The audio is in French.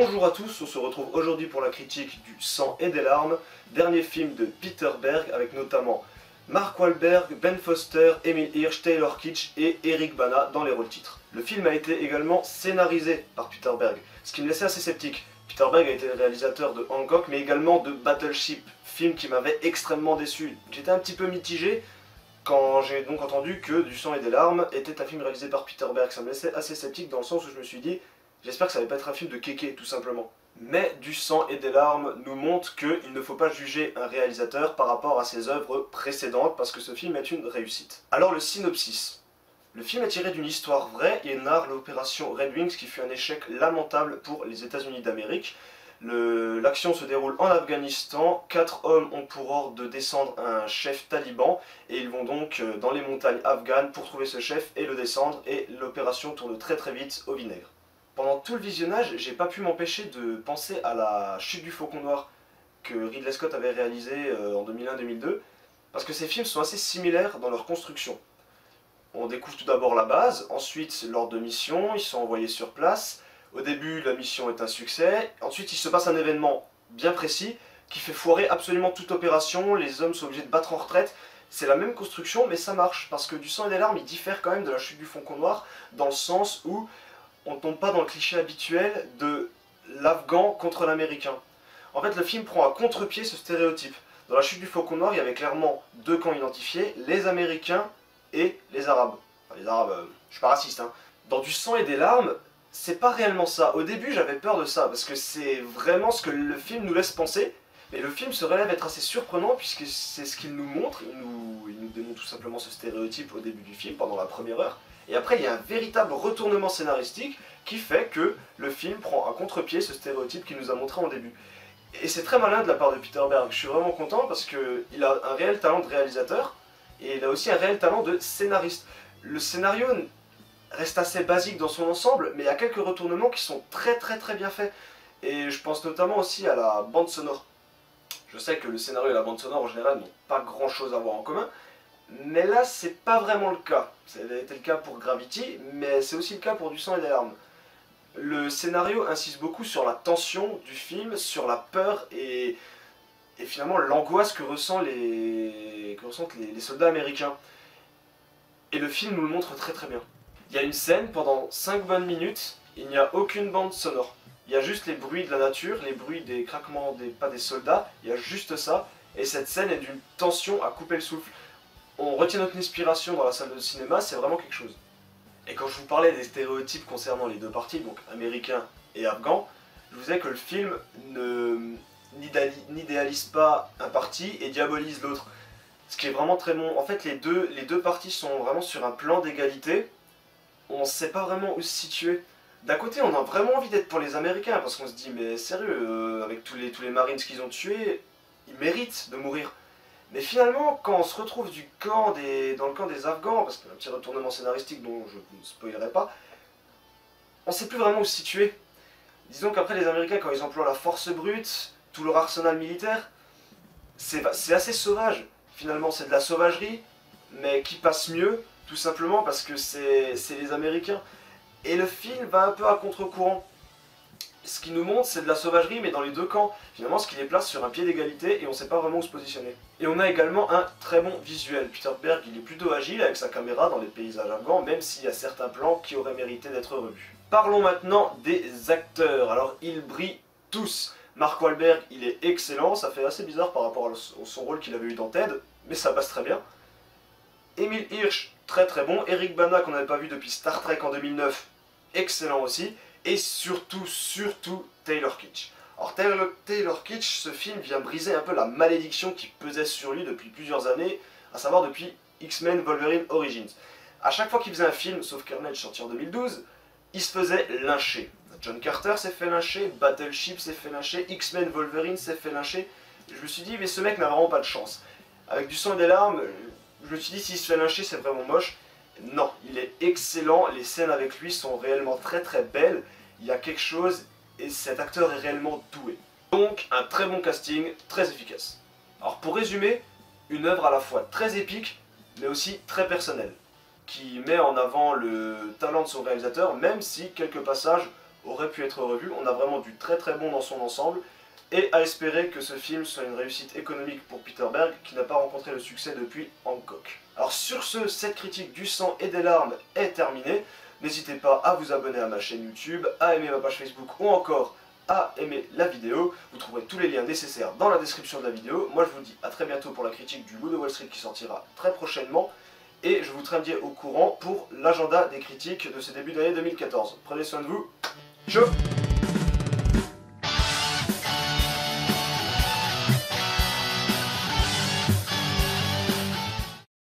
Bonjour à tous, on se retrouve aujourd'hui pour la critique du Sang et des larmes, dernier film de Peter Berg avec notamment Mark Wahlberg, Ben Foster, Emile Hirsch, Taylor Kitsch et Eric Bana dans les rôles titres. Le film a été également scénarisé par Peter Berg, ce qui me laissait assez sceptique. Peter Berg a été le réalisateur de Hancock mais également de Battleship, film qui m'avait extrêmement déçu. J'étais un petit peu mitigé quand j'ai donc entendu que Du Sang et des larmes était un film réalisé par Peter Berg. Ça me laissait assez sceptique dans le sens où je me suis dit j'espère que ça va pas être un film de kéké, tout simplement. Mais Du Sang et des larmes nous montre qu'il ne faut pas juger un réalisateur par rapport à ses œuvres précédentes, parce que ce film est une réussite. Alors le synopsis. Le film est tiré d'une histoire vraie et narre l'opération Red Wings qui fut un échec lamentable pour les États-Unis d'Amérique. L'action se déroule en Afghanistan, 4 hommes ont pour ordre de descendre un chef taliban et ils vont donc dans les montagnes afghanes pour trouver ce chef et le descendre, et l'opération tourne très vite au vinaigre. Pendant tout le visionnage, j'ai pas pu m'empêcher de penser à la Chute du Faucon Noir que Ridley Scott avait réalisé en 2001-2002, parce que ces films sont assez similaires dans leur construction. On découvre tout d'abord la base, ensuite l'ordre de mission, ils sont envoyés sur place. Au début, la mission est un succès, ensuite il se passe un événement bien précis qui fait foirer absolument toute opération, les hommes sont obligés de battre en retraite. C'est la même construction, mais ça marche, parce que Du Sang et des larmes, il diffère quand même de la Chute du Faucon Noir, dans le sens où on ne tombe pas dans le cliché habituel de l'Afghan contre l'Américain. En fait, le film prend à contre-pied ce stéréotype. Dans la Chute du Faucon Noir, il y avait clairement deux camps identifiés, les Américains et les Arabes. Enfin, les Arabes, je suis pas raciste, hein. Dans Du Sang et des larmes, c'est pas réellement ça. Au début, j'avais peur de ça, parce que c'est vraiment ce que le film nous laisse penser, mais le film se révèle être assez surprenant, puisque c'est ce qu'il nous montre. Il nous démontre tout simplement ce stéréotype au début du film, pendant la première heure. Et après, il y a un véritable retournement scénaristique qui fait que le film prend à contre-pied ce stéréotype qu'il nous a montré en début. Et c'est très malin de la part de Peter Berg. Je suis vraiment content parce qu'il a un réel talent de réalisateur et il a aussi un réel talent de scénariste. Le scénario reste assez basique dans son ensemble, mais il y a quelques retournements qui sont très bien faits. Et je pense notamment aussi à la bande sonore. Je sais que le scénario et la bande sonore en général n'ont pas grand chose à voir en commun, mais là, c'est pas vraiment le cas. Ça a été le cas pour Gravity, mais c'est aussi le cas pour Du Sang et des larmes. Le scénario insiste beaucoup sur la tension du film, sur la peur et finalement l'angoisse que ressentent les soldats américains. Et le film nous le montre très bien. Il y a une scène, pendant 5 bonnes minutes, il n'y a aucune bande sonore. Il y a juste les bruits de la nature, les bruits des craquements des pas des soldats, il y a juste ça, et cette scène est d'une tension à couper le souffle. On retient notre inspiration dans la salle de cinéma, c'est vraiment quelque chose. Et quand je vous parlais des stéréotypes concernant les deux parties, donc américains et afghans, je vous disais que le film n'idéalise pas un parti et diabolise l'autre. Ce qui est vraiment très bon. En fait, les deux parties sont vraiment sur un plan d'égalité. On ne sait pas vraiment où se situer. D'un côté, on a vraiment envie d'être pour les Américains, parce qu'on se dit, mais sérieux, avec tous les Marines qu'ils ont tués, ils méritent de mourir. Mais finalement, quand on se retrouve dans le camp des Afghans, parce qu'il y a un petit retournement scénaristique dont je ne spoilerai pas, on ne sait plus vraiment où se situer. Disons qu'après les Américains, quand ils emploient la force brute, tout leur arsenal militaire, c'est assez sauvage. Finalement, c'est de la sauvagerie, mais qui passe mieux, tout simplement parce que c'est les Américains. Et le film va un peu à contre-courant. Ce qui nous montre, c'est de la sauvagerie, mais dans les deux camps. Finalement, ce qui les place sur un pied d'égalité et on ne sait pas vraiment où se positionner. Et on a également un très bon visuel. Peter Berg, il est plutôt agile avec sa caméra dans les paysages afghans, même s'il y a certains plans qui auraient mérité d'être revus. Parlons maintenant des acteurs. Alors, ils brillent tous. Mark Wahlberg, il est excellent. Ça fait assez bizarre par rapport à son rôle qu'il avait eu dans Ted, mais ça passe très bien. Emile Hirsch, très bon. Eric Bana, qu'on n'avait pas vu depuis Star Trek en 2009, excellent aussi. Et surtout Taylor Kitsch. Alors Taylor Kitsch, ce film vient briser un peu la malédiction qui pesait sur lui depuis plusieurs années, à savoir depuis X-Men Wolverine Origins. A chaque fois qu'il faisait un film, sauf Carnage sorti en 2012, il se faisait lyncher. John Carter s'est fait lyncher, Battleship s'est fait lyncher, X-Men Wolverine s'est fait lyncher. Je me suis dit, mais ce mec n'a vraiment pas de chance. Avec Du Sang et des larmes, je me suis dit, s'il se fait lyncher, c'est vraiment moche. Non, il est excellent, les scènes avec lui sont réellement très belles, il y a quelque chose et cet acteur est réellement doué. Donc un très bon casting, très efficace. Alors pour résumer, une œuvre à la fois très épique mais aussi très personnelle, qui met en avant le talent de son réalisateur même si quelques passages aurait pu être revu. On a vraiment du très très bon dans son ensemble. Et à espérer que ce film soit une réussite économique pour Peter Berg, qui n'a pas rencontré le succès depuis Hancock. Alors sur ce, cette critique du sang et des larmes est terminée. N'hésitez pas à vous abonner à ma chaîne YouTube, à aimer ma page Facebook ou encore à aimer la vidéo. Vous trouverez tous les liens nécessaires dans la description de la vidéo. Moi je vous dis à très bientôt pour la critique du Loup de Wall Street qui sortira très prochainement. Et je vous tiendrai au courant pour l'agenda des critiques de ce début d'année 2014. Prenez soin de vous. Ciao.